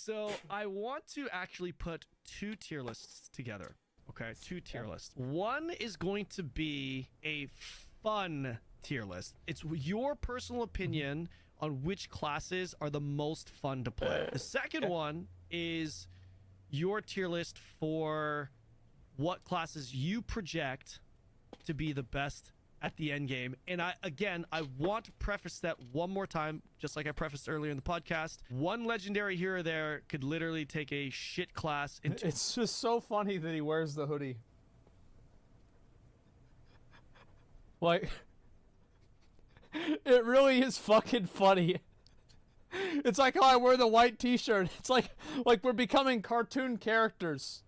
So I want to actually put 2 tier lists together. Okay, 2 tier lists. One is going to be a fun tier list. It's your personal opinion on which classes are the most fun to play. The second one is your tier list for what classes you project to be the best at the end game. And I want to preface that one more time, just like I prefaced earlier in the podcast. One legendary hero there could literally take a shit class into... It's just so funny that he wears the hoodie. Like, it really is fucking funny. It's like how I wear the white t-shirt. It's like we're becoming cartoon characters.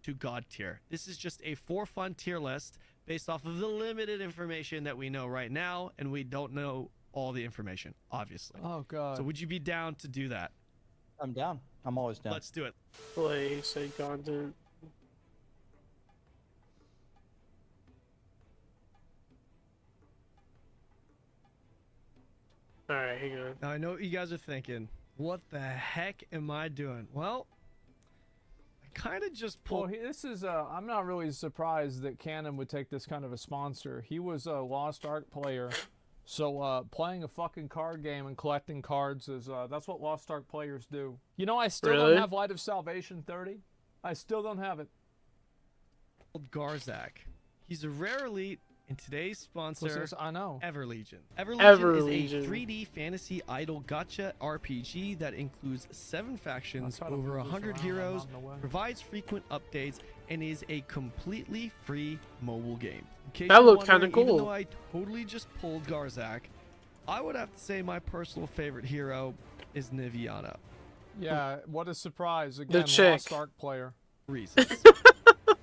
To God tier. This is just a for fun tier list based off of the limited information that we know right now, and we don't know all the information, obviously. Oh God. So would you be down to do that? I'm down. I'm always down. Let's do it. Play, say content. Alright, hang on. Now I know what you guys are thinking. What the heck am I doing? Well, I kind of just Well, pulled... this is, I'm not really surprised that Canon would take this kind of a sponsor. He was a Lost Ark player. So, playing a fucking card game and collecting cards is, that's what Lost Ark players do. You know, I still don't have Light of Salvation 30. I still don't have it. Garzak. He's a rare elite, and today's sponsor, I know. Everlegion. Everlegion is a Everlegion. 3D fantasy idle gacha RPG that includes 7 factions, I'll try to over move this 100 around, I'm heroes, not in the way. provides frequent updates, and is a completely free mobile game. In case That you're looked wondering, kinda cool. Even though I totally just pulled Garzak, I would have to say my personal favorite hero is Niviana. Yeah, what a surprise. Again, chick. Lost Ark player. Reasons.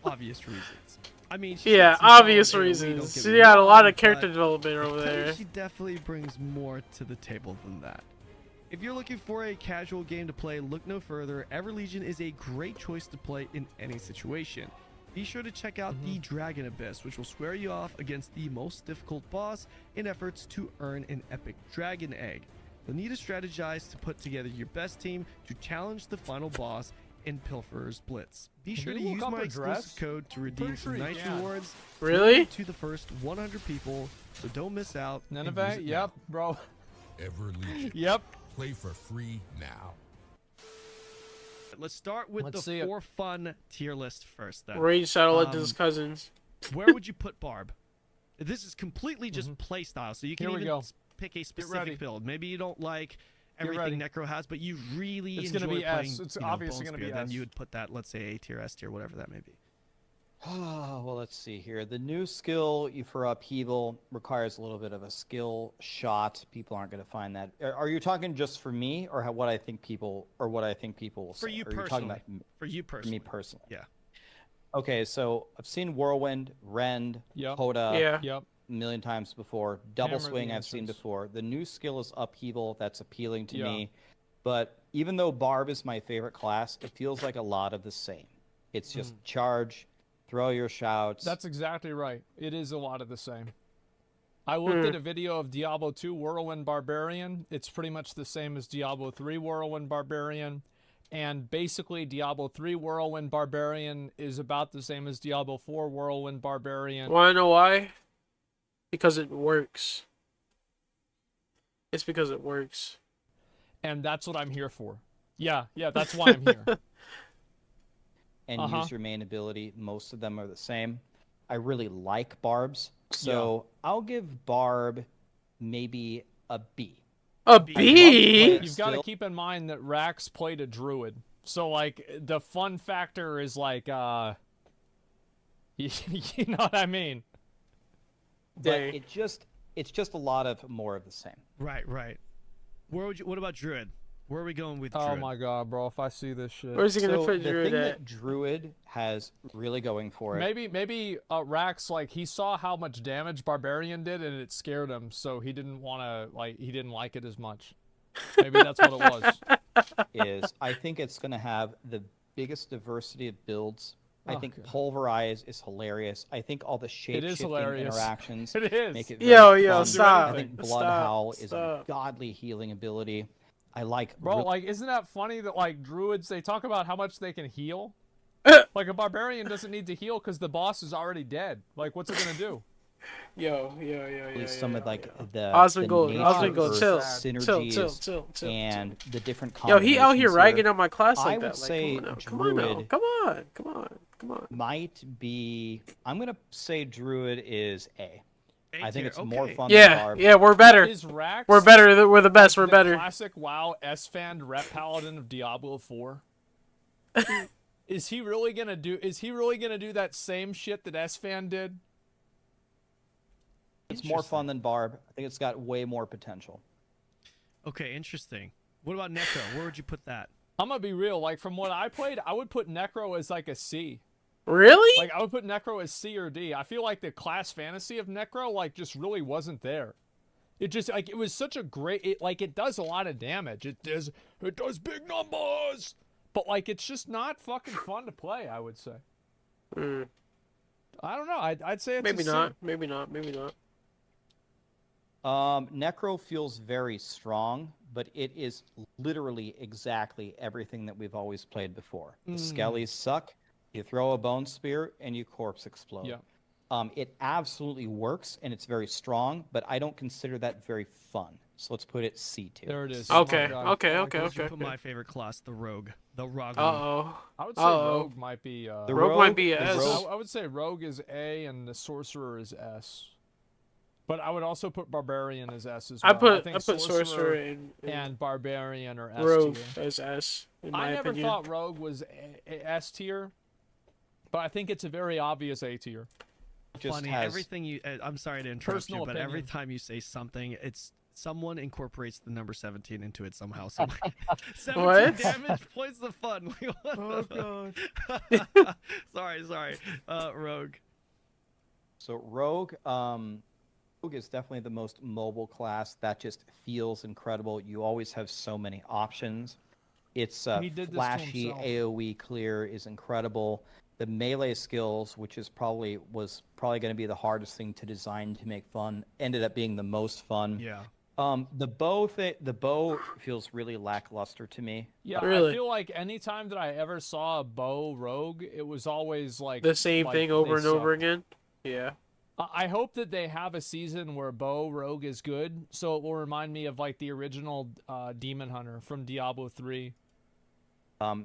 Obvious reasons. I mean, she's Yeah, got some solid obvious AoE, reasons. don't get She me had a lot wrong, of character but development I over tell you, there. she definitely brings more to the table than that. If you're looking for a casual game to play, look no further. Everlegion is a great choice to play in any situation. Be sure to check out the Dragon Abyss, which will square you off against the most difficult boss in efforts to earn an epic dragon egg. You'll need to strategize to put together your best team to challenge the final boss in Pilferer's Blitz. Be sure to you look use up my her exclusive dress? code to redeem Pretty some sure you nice can. rewards. Really? Limited to the first 100 people, so don't miss out. and use Nineveh? it Yep, bro. Everlegion. Yep. Play for free now. now. Let's start with Let's see the it. for fun tier list first. Then, Raid Shadow Legends Cousins. where would you put Barb? This is completely just play style, so you can Here we even go. pick a ready. specific build. Maybe you don't like ready. everything Necro has, but you really It's enjoy gonna be playing. S. It's you know, obviously Bone gonna be Spear, then S. you would put that, let's say, A tier, S tier, whatever that may be. Well, let's see here. The new skill for upheaval requires a little bit of a skill shot. People aren't going to find that. Are you talking just for me, or what I think people, will For say? you Or are you talking personally. about For you personally. me personally? Yeah. Okay, so I've seen Whirlwind, Rend, Yep. Hoda Yeah. Yep. a million times before. Double Hammer the swing I've seen answers. before. The new skill is upheaval. That's appealing to Yeah. me. But even though Barb is my favorite class, it feels like a lot of the same. It's just charge, throw your shouts. That's exactly right. It is a lot of the same. I looked at a video of Diablo 2 Whirlwind Barbarian. It's pretty much the same as Diablo 3 Whirlwind Barbarian. And basically, Diablo 3 Whirlwind Barbarian is about the same as Diablo 4 Whirlwind Barbarian. Wanna know why? Because it works. It's because it works. And that's what I'm here for. Yeah, that's why I'm here. and Uh-huh. use your main ability. Most of them are the same. I really like Barb's, so I'll give Barb maybe a B. A B. B? You've You've got to Still- keep in mind that Rax played a druid. So, like, the fun factor is, like, you know what I mean? But Hey. it's just a lot of more of the same. Right. Where would you? What about Druid? Where are we going with Oh Druid? my god, bro, if I see this shit. Where's he gonna So put the Druid thing at? that Druid has really going for it. Maybe Rax, like, he saw how much damage Barbarian did and it scared him, so he didn't want to, like, he didn't like it as much. Maybe that's what it was. is I think it's going to have the biggest diversity of builds. I Oh, think God. Pulverize is hilarious. I think all the shape-shifting hilarious. interactions It is. make it Yo, very yo, fun. stop. I think Stop, Bloodhowl is a stop. godly healing ability. I like Bro, real- like, isn't that funny that, like, druids, they talk about how much they can heal? Like, a barbarian doesn't need to heal because the boss is already dead. Like, what's it gonna do? some of like the Osmongold, nature Osmongold, earth chill, synergies chill. and the different Yo, he out here combinations ragging on my class like I that. would Like, say come on now, come on now, druid come on. might be. I'm gonna say druid is A. A I think tier, it's more okay. fun than Yeah, barb. yeah, we're better. Is Rax We're better. We're the best. We're the better. classic WoW S-Fan rep paladin of Diablo 4? Is he really gonna do that same shit that S-Fan did? It's more fun than barb. I think it's got way more potential. Okay, interesting. What about Necro? Where would you put that? I'm gonna be real, like, from what I played, I would put Necro as like a C. Really? Like, I would put Necro as C or D. I feel like the class fantasy of Necro, like, just really wasn't there. It just, like, it was such a great, it does a lot of damage. It does big numbers! But, like, it's just not fucking fun to play, I would say. Mm, I don't know, I'd say it's maybe a C. not. Maybe not. Maybe not. Necro feels very strong, but it is literally exactly everything that we've always played before. The skellies suck. You throw a bone spear and your corpse explode. Yeah. It absolutely works and it's very strong, but I don't consider that very fun. So let's put it C tier. There it is. Okay. Oh my God. Okay. Where Okay. would you Okay. put my favorite class, the Rogue, the Rogue. Uh-oh. I would say Uh-oh. Rogue might be, The Rogue might be the S. Rogue- I would say Rogue is A and the Sorcerer is S. But I would also put Barbarian as S as well. I think put Sorcerer and and Barbarian are S Rogue tier. as S. In my I never opinion. thought Rogue was a S tier, but I think it's a very obvious A tier. Just Funny, has- everything you. I'm sorry to interrupt Personal you, but every opinion. time you say something, it's someone incorporates the number 17 into it somehow. So 17 What? damage points the fun. Oh, God. sorry. Rogue. So Rogue is definitely the most mobile class. That just feels incredible. You always have so many options. It's He did this to flashy himself. AoE clear is incredible. The melee skills, which was probably going to be the hardest thing to design to make fun, ended up being the most fun. Yeah. The bow feels really lackluster to me. Yeah, Really? I feel like anytime that I ever saw a bow rogue, it was always like The same like thing they over and over sucked. again. Yeah. I hope that they have a season where bow rogue is good, so it will remind me of like the original Demon Hunter from Diablo 3.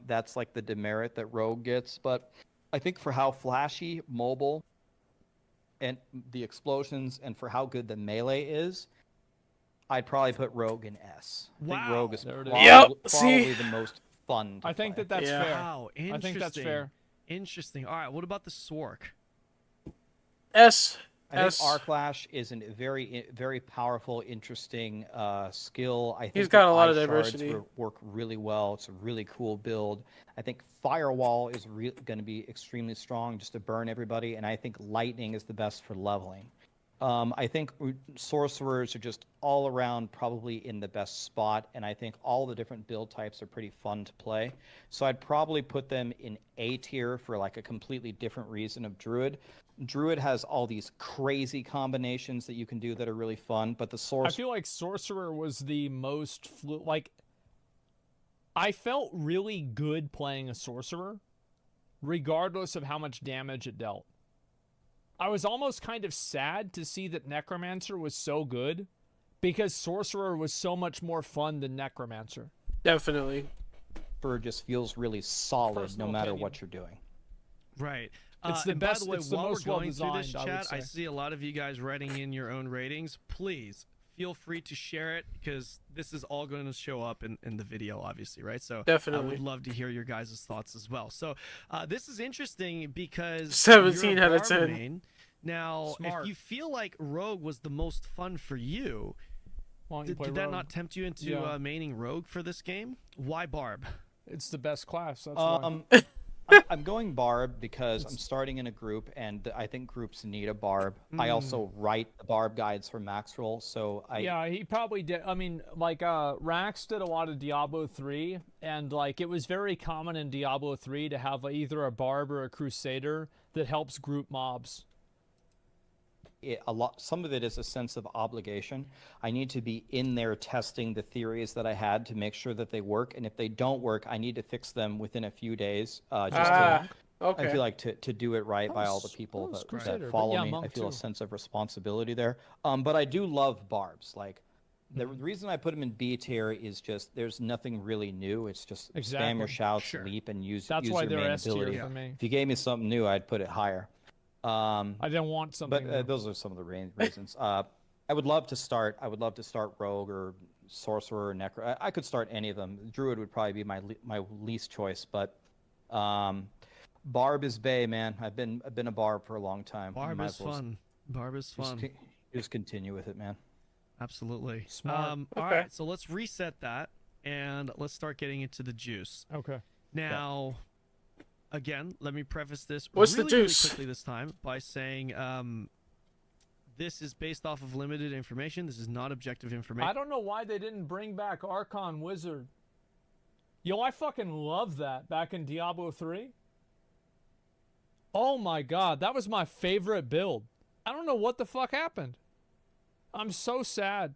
That's like the demerit that Rogue gets, but I think for how flashy, mobile, and the explosions, and for how good the melee is, I'd probably put Rogue in S. I think Wow. Rogue is There it is. probably, Yep, probably see? the most fun to I think play. that's Yeah. fair. Wow. I Interesting. think that's fair. Interesting. All right. What about the Swark? S. I think S. Arclash is a very powerful, interesting skill. I think He's got the a lot of Ice Shards diversity. work really well. It's a really cool build. I think Firewall is going to be extremely strong just to burn everybody, and I think Lightning is the best for leveling. I think Sorcerers are just all around probably in the best spot, and I think all the different build types are pretty fun to play. So I'd probably put them in A tier for like a completely different reason of Druid. Druid has all these crazy combinations that you can do that are really fun, but the I Sorcerer... feel like Sorcerer was the most like I felt really good playing a Sorcerer, regardless of how much damage it dealt. I was almost kind of sad to see that Necromancer was so good, because Sorcerer was so much more fun than Necromancer. Definitely. just feels really solid Personal no matter opinion. what you're doing. Right. It's the and best- By the way, it's the while we're most going through this well-designed, I would chat, I say. see a lot of you guys writing in your own ratings. Please feel free to share it because this is all going to show up in the video, obviously, right? So I Definitely. would love to hear your guys' thoughts as well. So this is interesting because 17 you're a out of Barb 10. main. Now, Smart. if you feel like Rogue was the most fun for you, Why don't you did, play did that Rogue? not tempt you into Yeah. maining Rogue for this game? Why Barb? It's the best class. That's why. I'm going Barb because I'm starting in a group, and I think groups need a Barb. I also write the Barb guides for Maxroll, so Yeah, he probably did. I mean, like, Rax did a lot of Diablo 3, and, like, it was very common in Diablo 3 to have either a Barb or a Crusader that helps group mobs. some of it is a sense of obligation. I need to be in there testing the theories that I had to make sure that they work, and if they don't work, I need to fix them within a few days. Just to, I Okay. feel like to do it right by all the was- people that was that Crusader, but follow yeah, me. I Monk feel a too. sense of responsibility there. But I do love barbs. Like the reason I put them in B tier is just there's nothing really new. It's just spam Exactly. your shouts, Sure. leap, and use That's use why your they're main S tier ability. for me. If you gave me something new, I'd put it higher. I didn't want something. But new. those are some of the reasons. I would love to start. I would love to start Rogue or Sorcerer or Necro. I could start any of them. Druid would probably be my least choice, but Barb is Bay, man. I've been a Barb for a long time. Barb Might is as well fun. Barb is fun. Just continue with it, man. Absolutely. Smart. All Okay. right, so let's reset that and let's start getting into the juice. Okay. Now, again, let me preface this What's the really, really juice? quickly this time by saying this is based off of limited information. This is not objective information. I don't know why they didn't bring back Archon Wizard. Yo, I fucking love that back in Diablo 3. Oh my god, that was my favorite build. I don't know what the fuck happened. I'm so sad.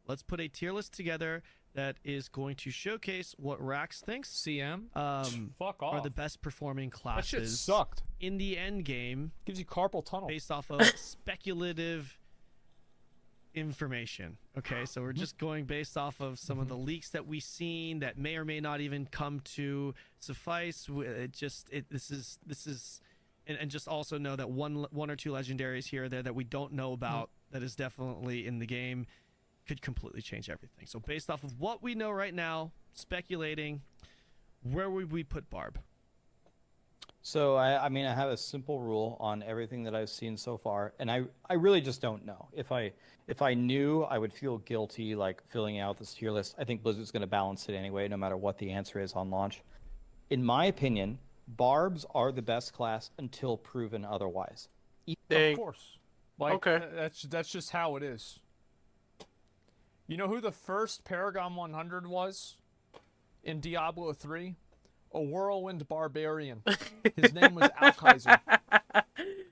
Let's put a tier list together that is going to showcase what Rax thinks CM? Fuck are off. the best performing That classes shit sucked. in the end game Gives you carpal tunnel. based off of speculative information. Okay, so we're just going based off of some of the leaks that we've seen that may or may not even come to suffice. This is and just also know that one or two legendaries here or there that we don't know about that is definitely in the game could completely change everything. So based off of what we know right now, speculating, where would we put Barb? So I mean, I have a simple rule on everything that I've seen so far, and I really just don't know. If I knew, I would feel guilty like filling out this tier list. I think Blizzard's going to balance it anyway, no matter what the answer is on launch. In my opinion, Barbs are the best class until proven otherwise. Dang. Of course. Like, Okay. That's just how it is. You know who the first Paragon 100 was in Diablo 3? A whirlwind barbarian. His name was Alkaiser.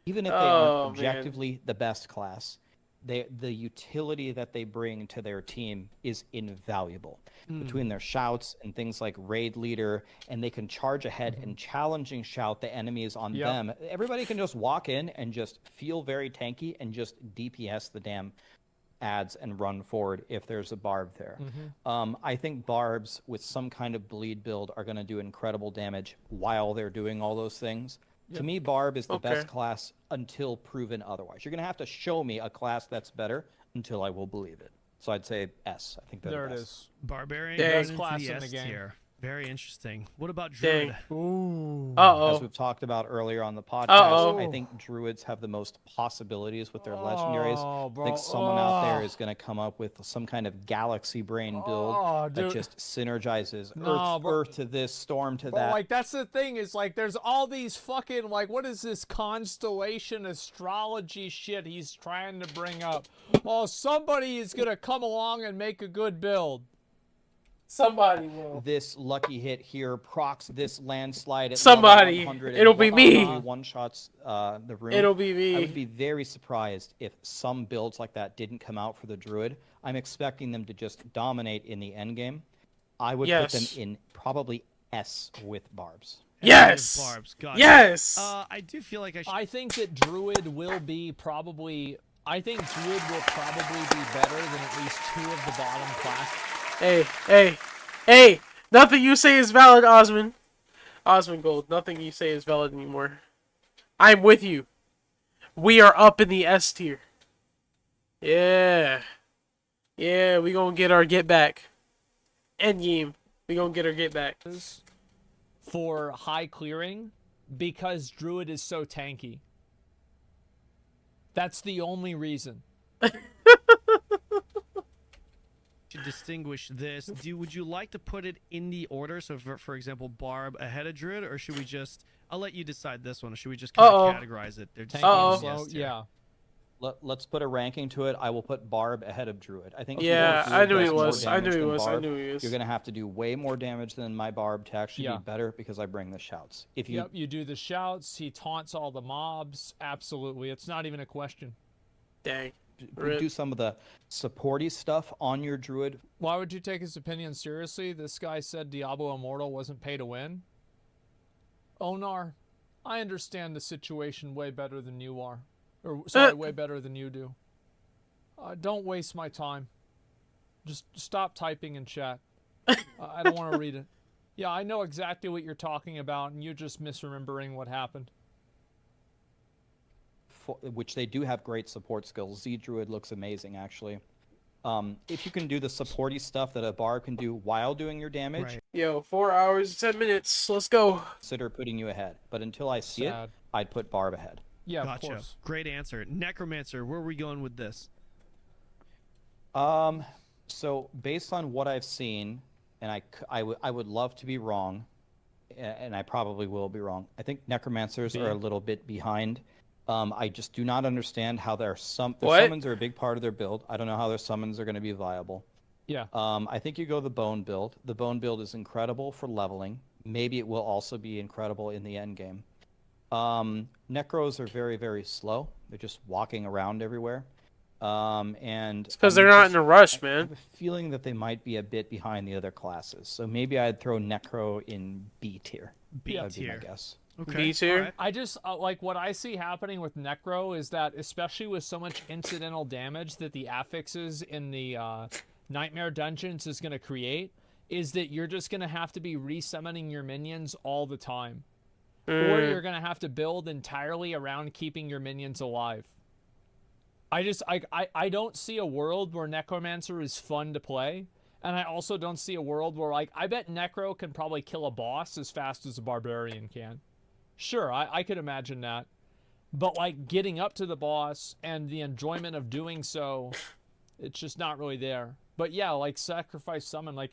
Even if they Oh, aren't man. objectively the best class, the utility that they bring to their team is invaluable. Between their shouts and things like raid leader, and they can charge ahead and challenging shout the enemies on Yep. them. Everybody can just walk in and just feel very tanky and just DPS the damn ads and run forward if there's a barb there. I think barbs with some kind of bleed build are going to do incredible damage while they're doing all those things. To me, barb is the best Okay. class until proven otherwise. You're going to have to show me a class that's better until I will believe it. So I'd say S. I think they're There the it best. is. Barbarian Dang. going Best into class the in the S game. tier. Very interesting. What about Dang. Druid? Ooh. As Uh-oh. we've talked about earlier on the podcast, Uh-oh. I think druids have the most possibilities with their legendaries. Oh, bro. I think someone out there is going to come up with some kind of galaxy brain build Oh, that dude. just synergizes No, bro. Earth to this, Storm to But that. like that's the thing is like there's all these fucking like what is this constellation astrology shit he's trying to bring up? Oh, somebody is gonna come along and make a good build. Somebody will. This lucky hit here procs this landslide at Somebody. level 100 It'll be me. One shots the room. It'll be I me. would be very surprised if some builds like that didn't come out for the druid. I'm expecting them to just dominate in the end game. I would put them Yes. in probably S with barbs. S Yes. with Barbs. Gotcha. Yes. I do feel like I should. I think that Druid will be probably I think Druid will probably be better than at least two of the bottom class. Hey. Nothing you say is valid, Osmond. Osmond Gold. Nothing you say is valid anymore. I'm with you. We are up in the S tier. Yeah. Yeah, we gonna get our get back. End game. We gonna get our get back. For high clearing because Druid is so tanky. That's the only reason. To distinguish this, would you like to put it in the order? So, for example, Barb ahead of Druid, or should we just? I'll let you decide this one. Or should we just kind Uh-oh. of categorize it? They're just Tanky Uh-oh. and slow, yes tier. yeah. Let's put a ranking to it. I will put Barb ahead of Druid. I think Yeah, even I if knew Druid he does more was. I knew damage he than was. I Barb, knew he was. you're gonna have to do way more damage than my Barb to actually Yeah. be better because I bring the shouts. If you Yep, you do the shouts. He taunts all the mobs. Absolutely, it's not even a question. Dang. do some of the supporty stuff on your Druid, Why would you take his opinion seriously? This guy said Diablo Immortal wasn't pay to win. Onar, I understand the situation way better than you are. Or, sorry, way better than you do. Don't waste my time. Just stop typing in chat. I don't want to read it. Yeah, I know exactly what you're talking about, and you're just misremembering what happened. which they do have great support skills. Z Druid looks amazing, actually. If you can do the supporty stuff that a Barb can do while doing your damage, Right. Yo, 4 hours, 10 minutes. Let's go. consider putting you ahead. But until I see Sad. it, I'd put Barb ahead. Yeah, of Gotcha. course. Great answer. Necromancer, where are we going with this? So based on what I've seen, and I would love to be wrong, and I probably will be wrong. I think necromancers are a little bit behind. I just do not understand how their What? summons are a big part of their build. I don't know how their summons are going to be viable. Yeah. I think you go the bone build. The bone build is incredible for leveling. Maybe it will also be incredible in the end game. Necros are very, very slow. They're just walking around everywhere. And It's because they're not in a rush, I man. have a feeling that they might be a bit behind the other classes. So maybe I'd throw Necro in B tier. B That'd be my tier. guess. Okay. B tier? alright. I just like what I see happening with Necro is that, especially with so much incidental damage that the affixes in the Nightmare Dungeons is going to create, is that you're just going to have to be resummoning your minions all the time. Or you're going to have to build entirely around keeping your minions alive. I don't see a world where Necromancer is fun to play. And I also don't see a world where, like, I bet Necro can probably kill a boss as fast as a Barbarian can. Sure, I could imagine that. But, like, getting up to the boss and the enjoyment of doing so, it's just not really there. But yeah, like, Sacrifice Summon, like,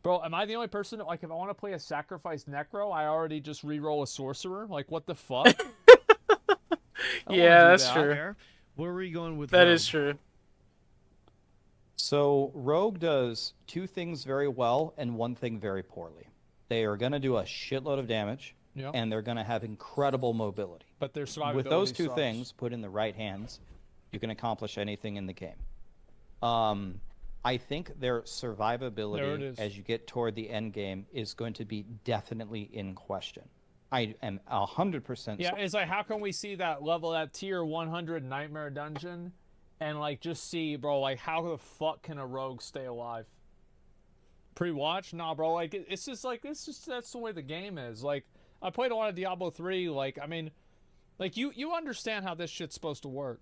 bro, am I the only person that, like, if I want to play a Sacrifice Necro, I already just re-roll a Sorcerer? Like, what the fuck? I don't wanna Yeah, do that's that. true. Fair. Where are we going with That Rogue? is true. So Rogue does two things very well and one thing very poorly. They are going to do a shitload of damage, Yeah. and they're going to have incredible mobility. But their survivability With those two sucks. things put in the right hands, you can accomplish anything in the game. I think their There it survivability is. as you get toward the end game is going to be definitely in question. I am 100% Yeah, it's like, how can we see that level, that tier 100 Nightmare Dungeon, and, like, just see, bro, like, how the fuck can a rogue stay alive? Pre-watch? Nah, bro, like, it's just, like, that's the way the game is. Like, I played a lot of Diablo 3, like, I mean, like, you understand how this shit's supposed to work.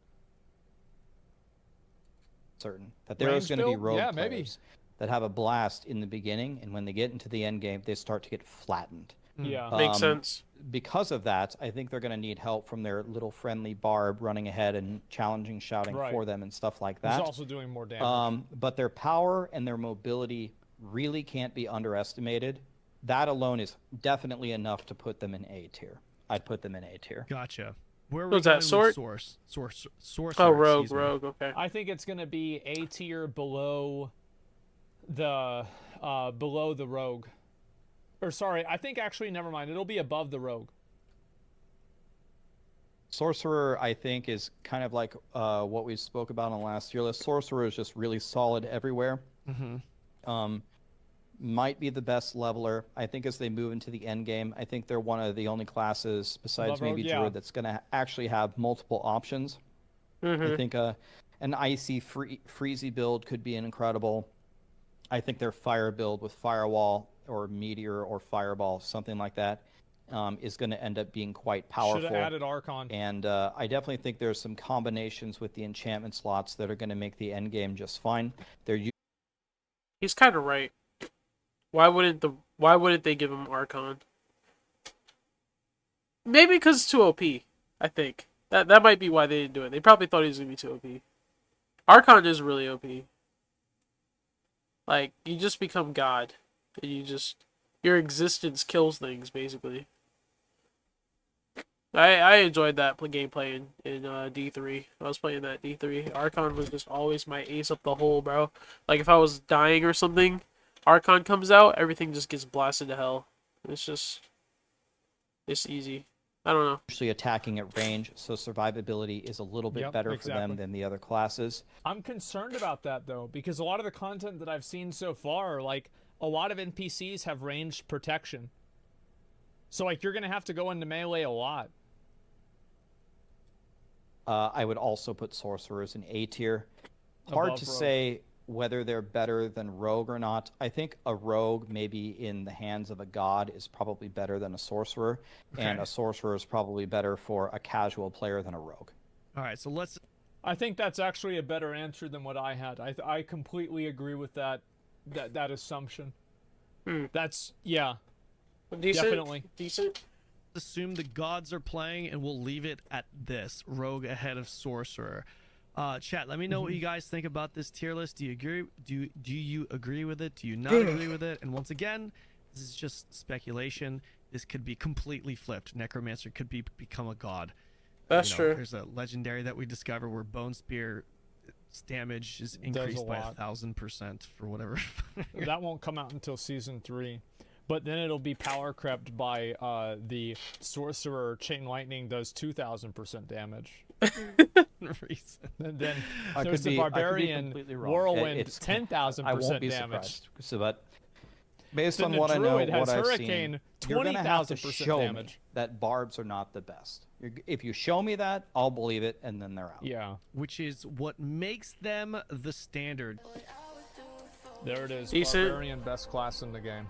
certain that there is Range going to be build? rogue Yeah, maybe. players that have a blast in the beginning, and when they get into the end game, they start to get flattened. Yeah. Makes sense. Because of that, I think they're going to need help from their little friendly Barb running ahead and challenging shouting Right. for them and stuff like He's that. also doing more damage. But their power and their mobility really can't be underestimated. That alone is definitely enough to put them in A tier. I'd put them in A tier. Gotcha. Where are What's we that, going sword? with Sorcerer? Oh, Rogue, excuse me. Rogue, okay. I think it's gonna be A tier below the rogue. Or sorry, I think actually never mind. It'll be above the rogue. Sorcerer, I think, is kind of like what we spoke about on the last tier list. Sorcerer is just really solid everywhere. Might be the best leveler. I think as they move into the end game, I think they're one of the only classes besides Above rogue, maybe yeah. Druid that's going to actually have multiple options. I think an icy freezy build could be incredible. I think their fire build with firewall or meteor or fireball, something like that, is going to end up being quite powerful. Should have added Archon. And I definitely think there's some combinations with the enchantment slots that are going to make the end game just fine. He's kind of right. Why wouldn't they give him Archon? Maybe because it's too OP. I think that might be why they didn't do it. They probably thought he was gonna be too OP. Archon is really OP. Like, you just become God, and your existence kills things basically. I enjoyed that gameplay in D3. I was playing that D3. Archon was just always my ace up the hole, bro. Like if I was dying or something, Archon comes out, everything just gets blasted to hell. It's easy. I don't know. Usually attacking at range, so survivability is a little bit Yep, better for them exactly. than the other classes. I'm concerned about that though, because a lot of the content that I've seen so far, like a lot of NPCs have ranged protection. So like you're gonna have to go into melee a lot. I would also put sorcerers in A tier. Hard Above to rogue. say whether they're better than rogue or not. I think a rogue, maybe in the hands of a god, is probably better than a sorcerer, and Okay. a sorcerer is probably better for a casual player than a rogue. All right, so let's. I think that's actually a better answer than what I had. I completely agree with that assumption. That's yeah, Decent. definitely. Decent. assume the gods are playing, and we'll leave it at this: rogue ahead of sorcerer. Chat, let me know what you guys think about this tier list. Do you agree? Do you agree with it? Do you not agree with it? And once again, this is just speculation. This could be completely flipped. Necromancer could become a god. That's You know, true. There's a legendary that we discover where Bone Spear damage is Does a increased by lot. 1000% for whatever. That won't come out until season 3. But then it'll be power crept by the sorcerer. Chain lightning does 2,000% damage. reason. And then I there's could the be- I could be barbarian completely wrong. whirlwind, It's- 10,000% I won't be damage. surprised. So, but based Then on the what I know, druid has what I've hurricane, seen, you're gonna have to 20,000% show damage. me that barbs are not the best. If you show me that, I'll believe it, and then they're out. Yeah, Which is what makes them the standard. there it is. Decent. Barbarian, best class in the game.